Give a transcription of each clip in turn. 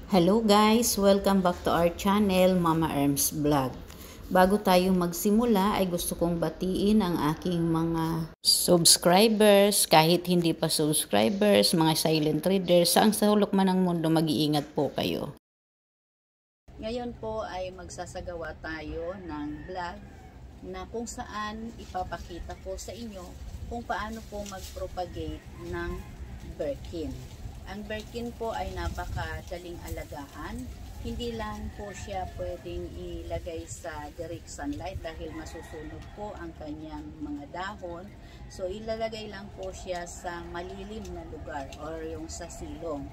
Hello guys! Welcome back to our channel, Mama Erms Vlog. Bago tayo magsimula ay gusto kong batiin ang aking mga subscribers, kahit hindi pa subscribers, mga silent readers, saang sulok man ng mundo, mag-iingat po kayo. Ngayon po ay magsasagawa tayo ng vlog na kung saan ipapakita ko sa inyo kung paano po mag-propagate ng Birkin. Ang Birkin po ay napakadaling alagaan. Hindi lang po siya pwedeng ilagay sa direct sunlight dahil masusunog po ang kanyang mga dahon. So ilalagay lang po siya sa malilim na lugar or yung sa silong.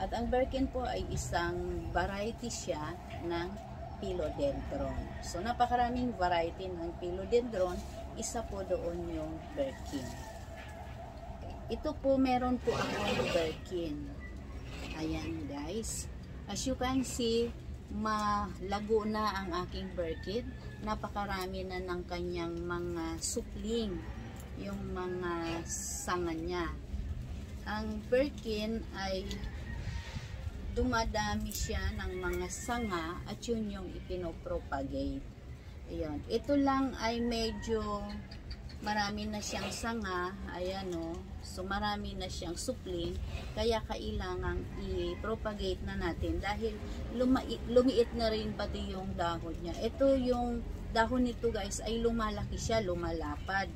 At ang Birkin po ay isang variety siya ng philodendron. So napakaraming variety ng philodendron, isa po doon yung Birkin. Ito po, meron po akong Birkin. Ayan guys. As you can see, malago na ang aking Birkin. Napakarami na ng kanyang mga supling. Yung mga sanga niya. Ang Birkin ay dumadami siya ng mga sanga at yun yung ipinopropagate. Ayan. Ito lang ay medyo marami na siyang sanga, ayan o, so marami na siyang supling, kaya kailangang i-propagate na natin dahil lumiit na rin pati yung dahon niya. Ito yung dahon nito guys ay lumalaki siya, lumalapad.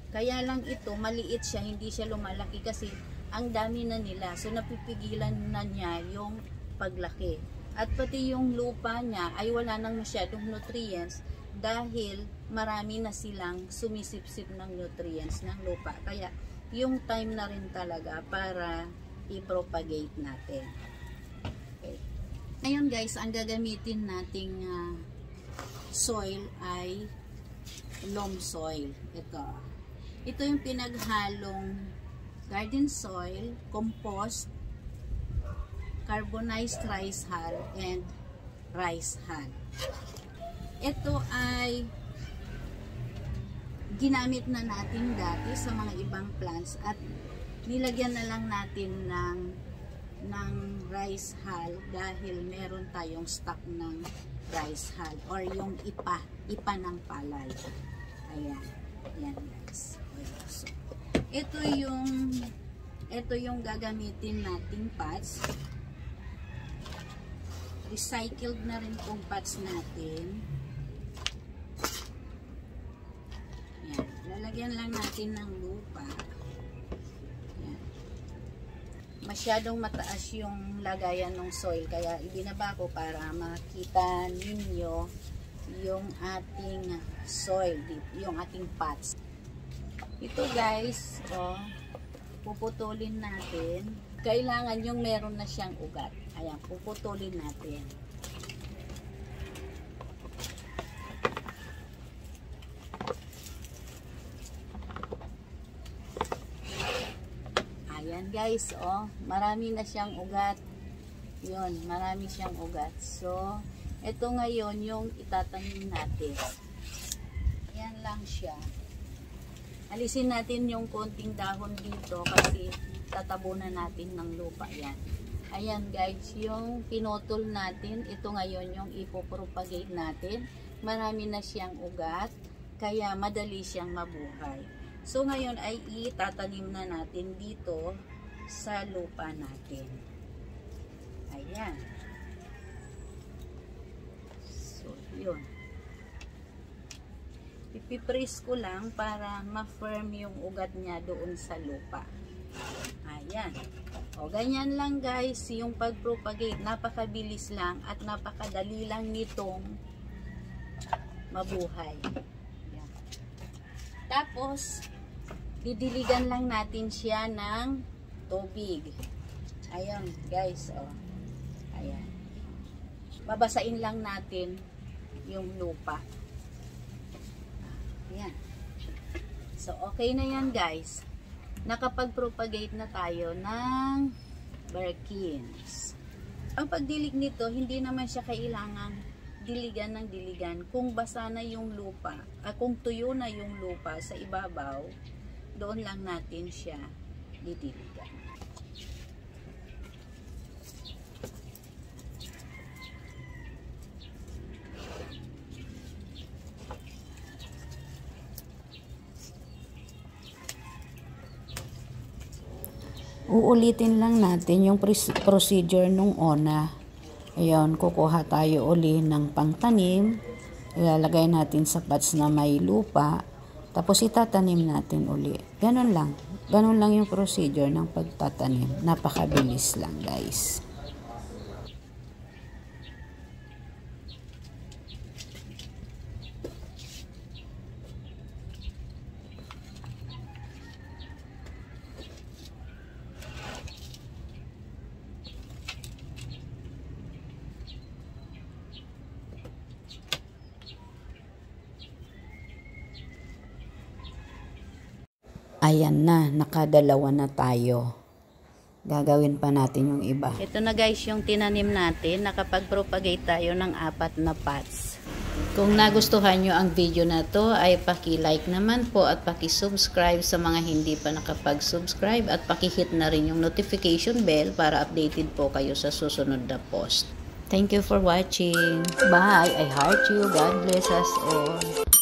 Kaya lang ito, maliit siya, hindi siya lumalaki kasi ang dami na nila, so napipigilan na niya yung paglaki. At pati yung lupa niya ay wala nang masyadong nutrients dahil marami na silang sumisipsip ng nutrients ng lupa. Kaya yung time na rin talaga para i-propagate natin. Okay. Ngayon guys, ang gagamitin nating soil ay loam soil. Ito yung pinaghalong garden soil, compost, carbonized rice hull, and rice hull. Ito ay ginamit na natin dati sa mga ibang plants at nilagyan na lang natin ng rice hull dahil meron tayong stock ng rice hull or yung ipa ng palay. Ayan. Ayan guys. So, ito yung gagamitin nating pots. Recycled na rin pong pots natin. Yan. Lalagyan lang natin ng lupa. Yan. Masyadong mataas yung lagayan ng soil kaya ibinaba ko para makita ninyo yung ating soil, yung ating pots. Ito guys, puputulin natin. Kailangan yung meron na siyang ugat. Ayan, puputulin natin. Ayan guys, marami na siyang ugat. Yun, marami siyang ugat. So, ito ngayon yung itatanim natin. Ayan lang siya. Alisin natin yung konting dahon dito kasi tatabunan natin ng lupa yan. Ayan guys, yung pinutol natin, ito ngayon yung ipopropagate natin. Marami na siyang ugat, kaya madali siyang mabuhay. So ngayon ay itatanim na natin dito sa lupa natin. Ayan. So, yun. Ipipress ko lang para ma-firm yung ugat niya doon sa lupa. Ayan. O, ganyan lang guys, yung pag-propagate. Napakabilis lang at napakadali lang nitong mabuhay. Ayan. Tapos, didiligan lang natin siya ng tubig. Ayan guys, ayan. Babasain lang natin yung lupa. Ayan. So, okay na yan guys. Nakapag-propagate na tayo ng Birkins. Ang pagdilig nito, hindi naman siya kailangang diligan ng diligan. Kung basa na yung lupa, kung tuyo na yung lupa sa ibabaw, doon lang natin siya didiligan. Uulitin lang natin yung procedure nung una. Ayun, kukuha tayo uli ng pangtanim. Ilalagay natin sa pots na may lupa. Tapos itatanim natin uli. Ganun lang. Ganun lang yung procedure ng pagtatanim. Napakabilis lang, guys. Ayan na, nakadalawa na tayo. Gagawin pa natin yung iba. Ito na guys yung tinanim natin. Nakapag-propagate tayo ng 4 na pots. Kung nagustuhan nyo ang video na to ay paki-like naman po at paki-subscribe sa mga hindi pa nakapag-subscribe at paki-hit na rin yung notification bell para updated po kayo sa susunod na post. Thank you for watching. Bye! I heart you. God bless us all.